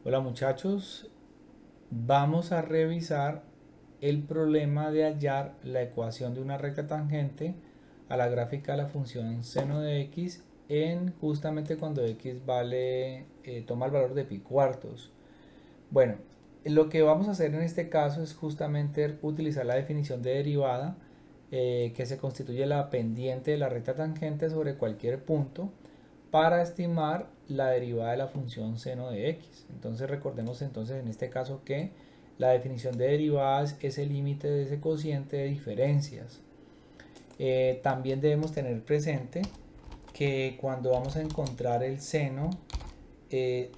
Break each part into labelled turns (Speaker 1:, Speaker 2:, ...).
Speaker 1: Hola muchachos, vamos a revisar el problema de hallar la ecuación de una recta tangente a la gráfica de la función seno de x en justamente cuando x toma el valor de pi cuartos. Bueno, lo que vamos a hacer en este caso es justamente utilizar la definición de derivada que se constituye la pendiente de la recta tangente sobre cualquier punto para estimar la derivada de la función seno de x. Entonces recordemos entonces en este caso que la definición de derivadas es el límite de ese cociente de diferencias. También debemos tener presente que cuando vamos a encontrar el seno, eh,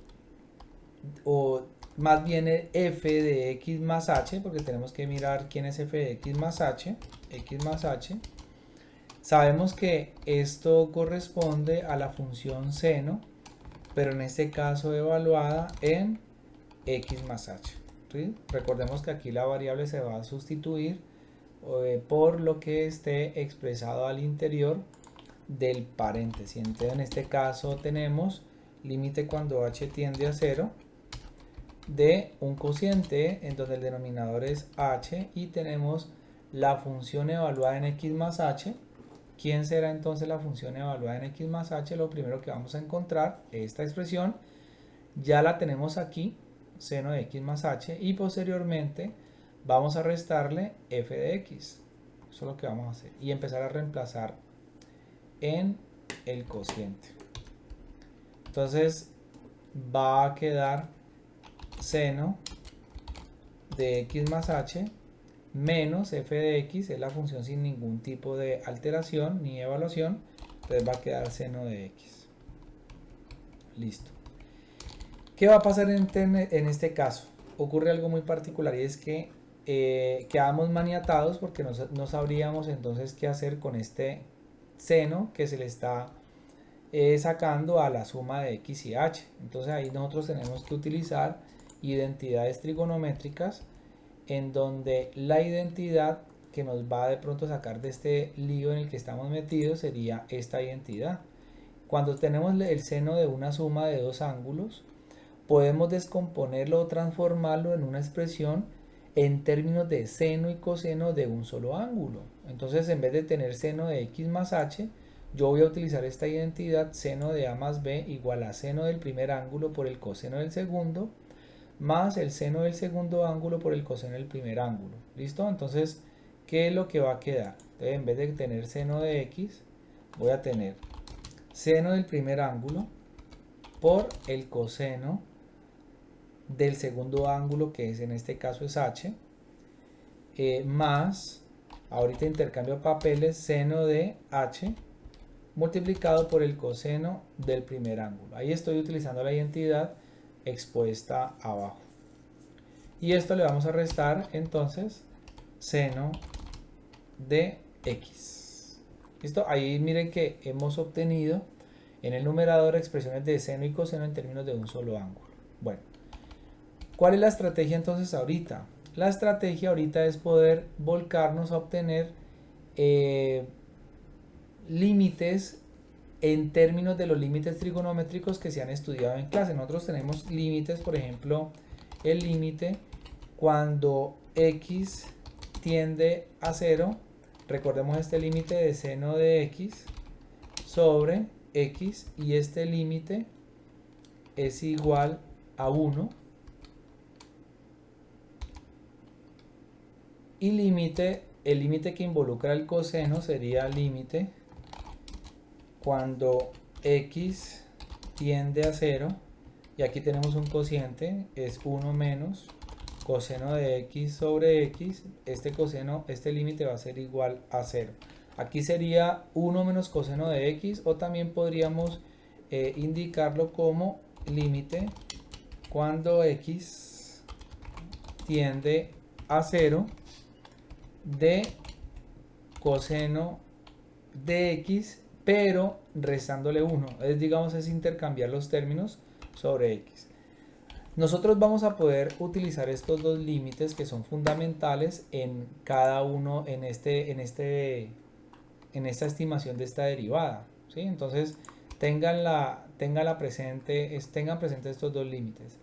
Speaker 1: o más bien el f de x más h, porque tenemos que mirar quién es f de x más h, sabemos que esto corresponde a la función seno, pero en este caso evaluada en x más h. ¿Sí? Recordemos que aquí la variable se va a sustituir por lo que esté expresado al interior del paréntesis. Entonces en este caso tenemos límite cuando h tiende a 0 de un cociente en donde el denominador es h y tenemos la función evaluada en x más h. ¿Quién será entonces la función evaluada en x más h? Lo primero que vamos a encontrar, esta expresión, ya la tenemos aquí, seno de x más h, y posteriormente vamos a restarle f de x. Eso es lo que vamos a hacer. Y empezar a reemplazar en el cociente. Entonces va a quedar seno de x más h menos f de x, es la función sin ningún tipo de alteración ni evaluación, entonces va a quedar seno de x. Listo. ¿Qué va a pasar en este caso? Ocurre algo muy particular y es que quedamos maniatados porque no sabríamos entonces qué hacer con este seno que se le está sacando a la suma de x y h. Entonces ahí nosotros tenemos que utilizar identidades trigonométricas en donde la identidad que nos va de pronto a sacar de este lío en el que estamos metidos sería esta identidad. Cuando tenemos el seno de una suma de dos ángulos, podemos descomponerlo o transformarlo en una expresión en términos de seno y coseno de un solo ángulo. Entonces, en vez de tener seno de x más h, yo voy a utilizar esta identidad seno de a más b igual a seno del primer ángulo por el coseno del segundo, más el seno del segundo ángulo por el coseno del primer ángulo. ¿Listo? Entonces, ¿qué es lo que va a quedar? Entonces, en vez de tener seno de x, voy a tener seno del primer ángulo por el coseno del segundo ángulo, que es en este caso es h, más, ahorita intercambio papeles, seno de h multiplicado por el coseno del primer ángulo. Ahí estoy utilizando la identidad expuesta abajo. Y esto le vamos a restar entonces seno de x. ¿Listo? Ahí miren que hemos obtenido en el numerador expresiones de seno y coseno en términos de un solo ángulo. Bueno, ¿cuál es la estrategia entonces ahorita? La estrategia ahorita es poder volcarnos a obtener límites en términos de los límites trigonométricos que se han estudiado en clase. Nosotros tenemos límites, por ejemplo, el límite cuando x tiende a 0. Recordemos este límite de seno de x sobre x, y este límite es igual a 1. Y el límite que involucra el coseno sería límite cuando x tiende a 0, y aquí tenemos un cociente, es 1 menos coseno de x sobre x, este límite va a ser igual a 0. Aquí sería 1 menos coseno de x, o también podríamos indicarlo como límite cuando x tiende a 0 de coseno de x, pero restándole 1. Es intercambiar los términos sobre x. Nosotros vamos a poder utilizar estos dos límites que son fundamentales en cada uno en esta estimación de esta derivada, ¿sí? Entonces tengan presente estos dos límites.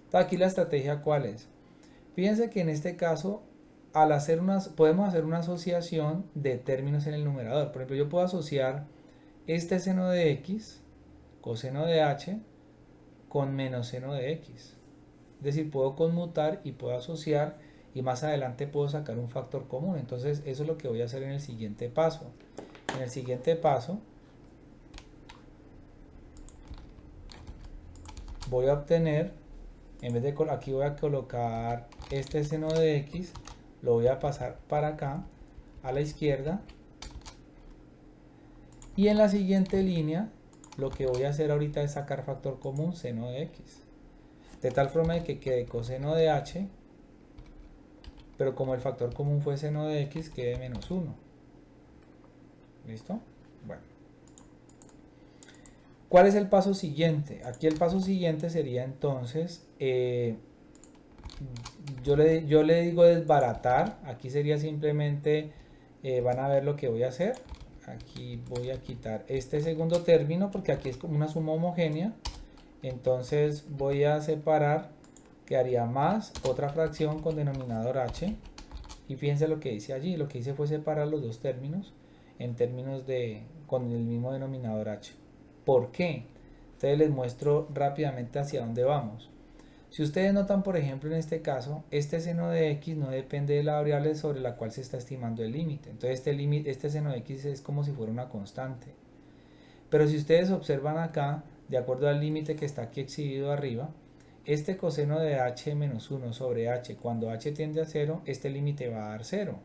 Speaker 1: Entonces, aquí la estrategia, ¿cuál es? Fíjense que en este caso, podemos hacer una asociación de términos en el numerador. Por ejemplo, yo puedo asociar este seno de x, coseno de h, con menos seno de x. Es decir, puedo conmutar y puedo asociar y más adelante puedo sacar un factor común. Entonces, eso es lo que voy a hacer en el siguiente paso. En el siguiente paso voy a obtener, en vez de aquí voy a colocar este seno de x, lo voy a pasar para acá, a la izquierda. Y en la siguiente línea, lo que voy a hacer ahorita es sacar factor común seno de x. De tal forma de que quede coseno de h, pero como el factor común fue seno de x, quede menos 1. ¿Listo? Bueno. ¿Cuál es el paso siguiente? Aquí el paso siguiente sería entonces, yo le digo desbaratar. Aquí sería simplemente, van a ver lo que voy a hacer. Aquí voy a quitar este segundo término porque aquí es como una suma homogénea. Entonces voy a separar, quedaría más otra fracción con denominador h. Y fíjense lo que hice allí. Lo que hice fue separar los dos términos en términos con el mismo denominador h. ¿Por qué? Entonces les muestro rápidamente hacia dónde vamos. Si ustedes notan, por ejemplo, en este caso, este seno de x no depende de la variable sobre la cual se está estimando el límite. Entonces este seno de x es como si fuera una constante. Pero si ustedes observan acá, de acuerdo al límite que está aquí exhibido arriba, este coseno de h menos 1 sobre h, cuando h tiende a 0, este límite va a dar 0.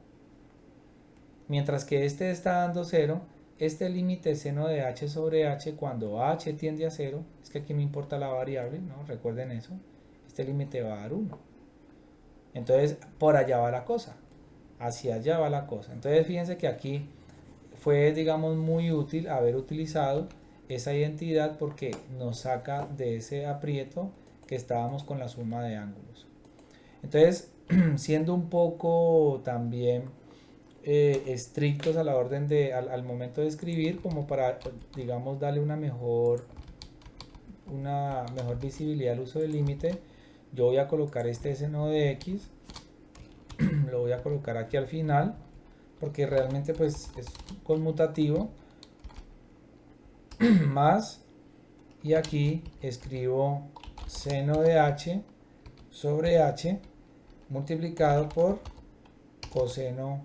Speaker 1: Mientras que este está dando 0, este límite seno de h sobre h, cuando h tiende a 0, es que aquí no importa la variable, ¿no? Recuerden eso, este límite va a dar 1. Entonces, por allá va la cosa, hacia allá va la cosa. Entonces, fíjense que aquí fue, digamos, muy útil haber utilizado esa identidad porque nos saca de ese aprieto que estábamos con la suma de ángulos. Entonces, siendo un poco también estrictos a la orden al momento de escribir, como para, digamos, darle una mejor visibilidad al uso del límite, yo voy a colocar este seno de x, lo voy a colocar aquí al final, porque realmente pues es conmutativo, más, y aquí escribo seno de h sobre h multiplicado por coseno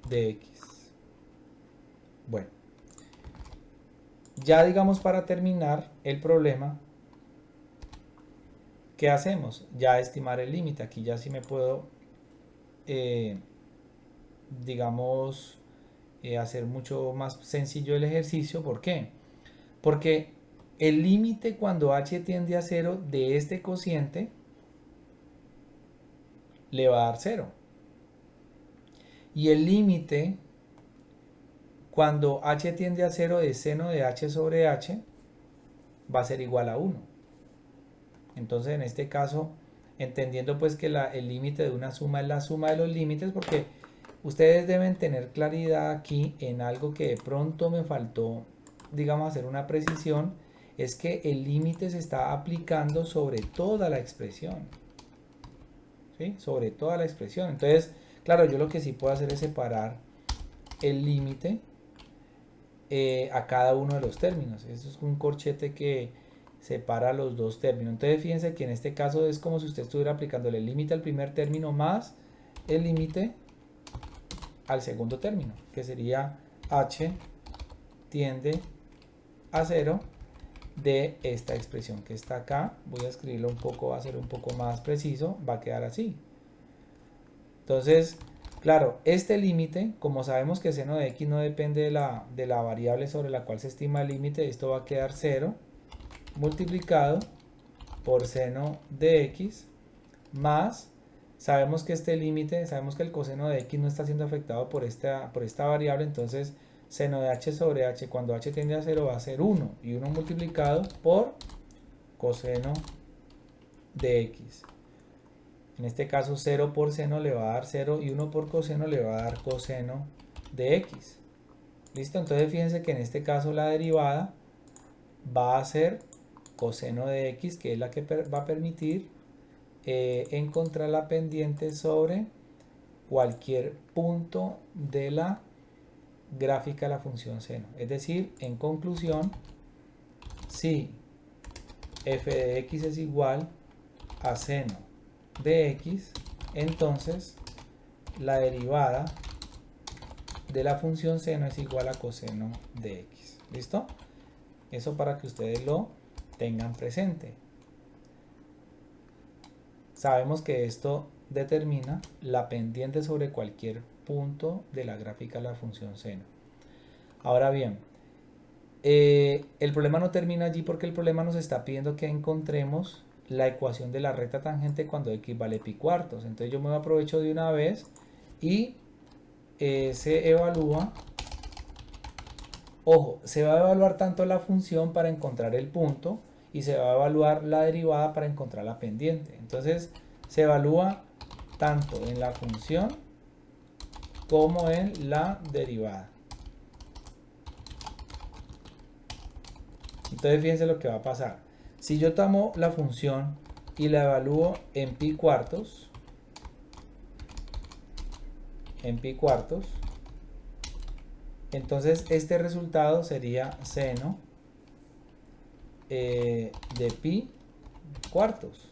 Speaker 1: de x. Bueno, ya digamos para terminar el problema, ¿qué hacemos? Ya estimar el límite. Aquí ya sí me puedo, digamos, hacer mucho más sencillo el ejercicio. ¿Por qué? Porque el límite cuando h tiende a 0 de este cociente le va a dar 0. Y el límite cuando h tiende a 0 de seno de h sobre h va a ser igual a 1. Entonces en este caso, entendiendo pues que el límite de una suma es la suma de los límites, porque ustedes deben tener claridad aquí en algo que de pronto me faltó, digamos, hacer una precisión, es que el límite se está aplicando sobre toda la expresión. ¿Sí? Sobre toda la expresión. Entonces, claro, yo lo que sí puedo hacer es separar el límite a cada uno de los términos. Eso es un corchete que separa los dos términos. Entonces fíjense que en este caso es como si usted estuviera aplicándole el límite al primer término más el límite al segundo término, que sería h tiende a 0 de esta expresión que está acá. Voy a escribirlo un poco, va a ser un poco más preciso, va a quedar así. Entonces, claro, este límite, como sabemos que seno de x no depende de la variable sobre la cual se estima el límite, esto va a quedar 0 multiplicado por seno de x más, sabemos que este límite, sabemos que el coseno de x no está siendo afectado por esta variable, entonces seno de h sobre h cuando h tiende a 0 va a ser 1 y 1 multiplicado por coseno de x. En este caso 0 por seno le va a dar 0 y 1 por coseno le va a dar coseno de x. ¿Listo? Entonces fíjense que en este caso la derivada va a ser coseno de x, que es la que va a permitir encontrar la pendiente sobre cualquier punto de la gráfica de la función seno. Es decir, en conclusión, si f de x es igual a seno de x, entonces la derivada de la función seno es igual a coseno de x. ¿Listo? Eso para que ustedes lo tengan presente. Sabemos que esto determina la pendiente sobre cualquier punto de la gráfica de la función seno. Ahora bien, el problema no termina allí, porque el problema nos está pidiendo que encontremos la ecuación de la recta tangente cuando x vale pi cuartos. Entonces yo me aprovecho de una vez y se evalúa, ojo, se va a evaluar tanto la función para encontrar el punto y se va a evaluar la derivada para encontrar la pendiente. Entonces se evalúa tanto en la función como en la derivada. Entonces fíjense lo que va a pasar. Si yo tomo la función y la evalúo en pi cuartos, entonces este resultado sería seno de pi cuartos.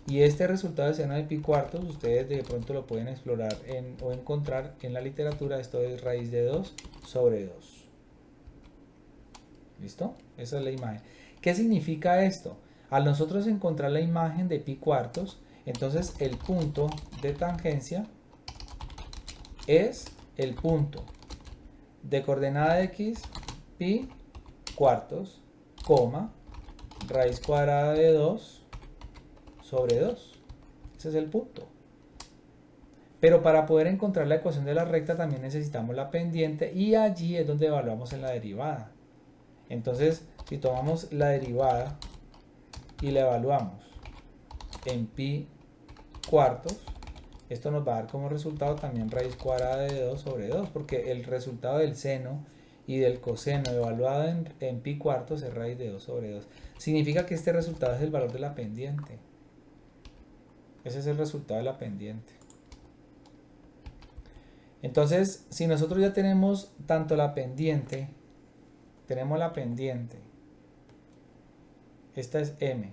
Speaker 1: Y este resultado de seno de pi cuartos, ustedes de pronto lo pueden explorar o encontrar en la literatura. Esto es raíz de 2 sobre 2. ¿Listo? Esa es la imagen. ¿Qué significa esto? Al nosotros encontrar la imagen de pi cuartos, entonces el punto de tangencia es el punto de coordenada de x, pi cuartos, coma, raíz cuadrada de 2 sobre 2. Ese es el punto. Pero para poder encontrar la ecuación de la recta también necesitamos la pendiente, y allí es donde evaluamos en la derivada. Entonces, si tomamos la derivada y la evaluamos en pi cuartos, esto nos va a dar como resultado también raíz cuadrada de 2 sobre 2, porque el resultado del seno y del coseno evaluado en pi cuartos es raíz de 2 sobre 2. Significa que este resultado es el valor de la pendiente. Ese es el resultado de la pendiente. Entonces, si nosotros ya tenemos tanto la pendiente, esta es m,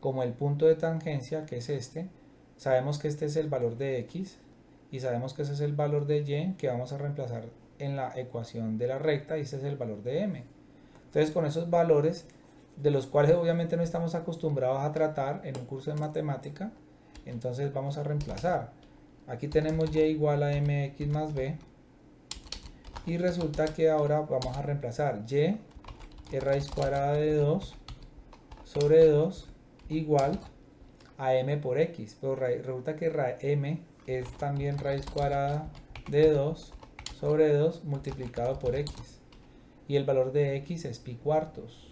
Speaker 1: como el punto de tangencia, que es este, sabemos que este es el valor de x y sabemos que ese es el valor de y, que vamos a reemplazar en la ecuación de la recta, y este es el valor de m. Entonces, con esos valores, de los cuales obviamente no estamos acostumbrados a tratar en un curso de matemática, entonces vamos a reemplazar. Aquí tenemos y igual a mx más b, y resulta que ahora vamos a reemplazar y es raíz cuadrada de 2 sobre 2 igual a m por x, pero resulta que m es también raíz cuadrada de 2 sobre 2 multiplicado por x, y el valor de x es pi cuartos,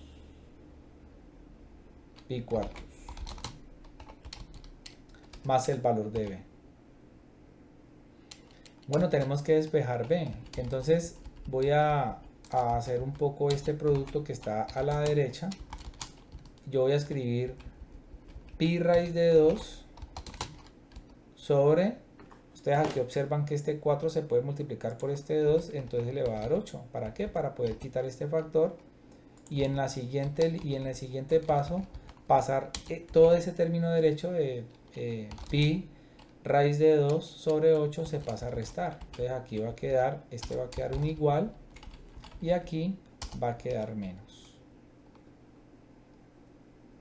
Speaker 1: más el valor de b. Bueno, tenemos que despejar b, entonces voy a hacer un poco este producto que está a la derecha. Yo voy a escribir pi raíz de 2 sobre, ustedes aquí observan que este 4 se puede multiplicar por este 2, entonces le va a dar 8. ¿Para qué? Para poder quitar este factor, y en el siguiente paso pasar todo ese término derecho de pi raíz de 2 sobre 8 se pasa a restar. Entonces aquí va a quedar, este va a quedar un igual, y aquí va a quedar menos.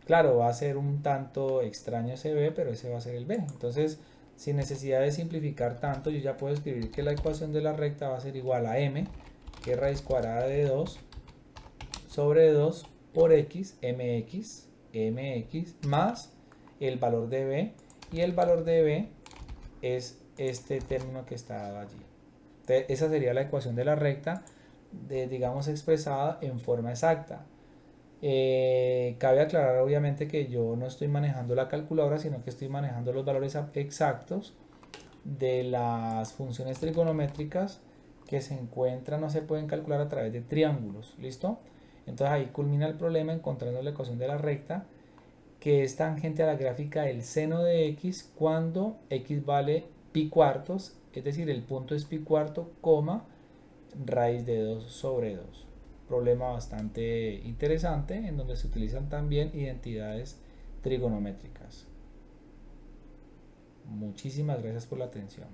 Speaker 1: Claro, va a ser un tanto extraño ese b, pero ese va a ser el b. Entonces, sin necesidad de simplificar tanto, yo ya puedo escribir que la ecuación de la recta va a ser igual a m, que es raíz cuadrada de 2 sobre 2 por x, mx, más el valor de b, y el valor de b es este término que está dado allí. Entonces, esa sería la ecuación de la recta, digamos, expresada en forma exacta. Cabe aclarar obviamente que yo no estoy manejando la calculadora, sino que estoy manejando los valores exactos de las funciones trigonométricas que se encuentran o se pueden calcular a través de triángulos. ¿Listo? Entonces ahí culmina el problema encontrando la ecuación de la recta, que es tangente a la gráfica del seno de x cuando x vale pi cuartos, es decir, el punto es pi cuarto, coma, raíz de 2 sobre 2. Problema bastante interesante en donde se utilizan también identidades trigonométricas. Muchísimas gracias por la atención.